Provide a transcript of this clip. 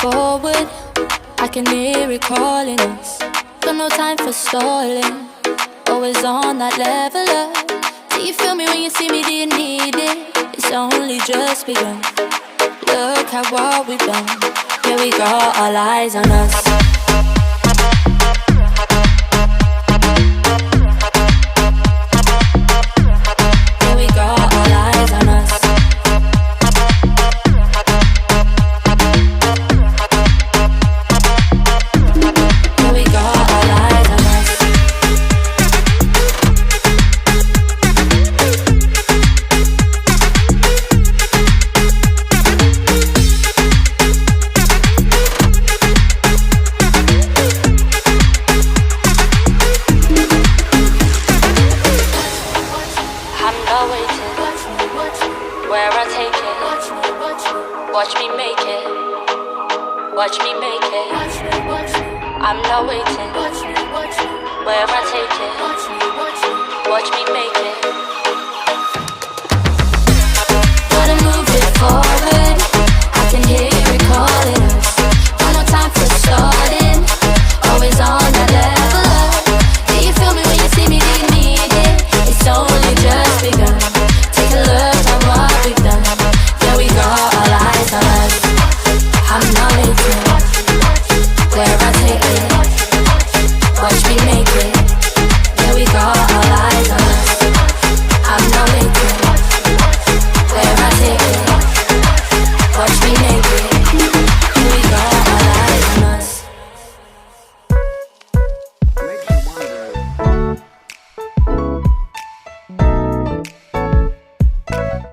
forward, I can hear it calling us. Got no time for stalling, always on that level up. Do you feel me when you see me? Do you need it? It's only just begun. Look at what we've done. Yeah, we got all eyes on us. Yeah, we got all eyes on us. Watch me make it. Watch me make it. I'm not waiting. Where I take it. Watch me make it.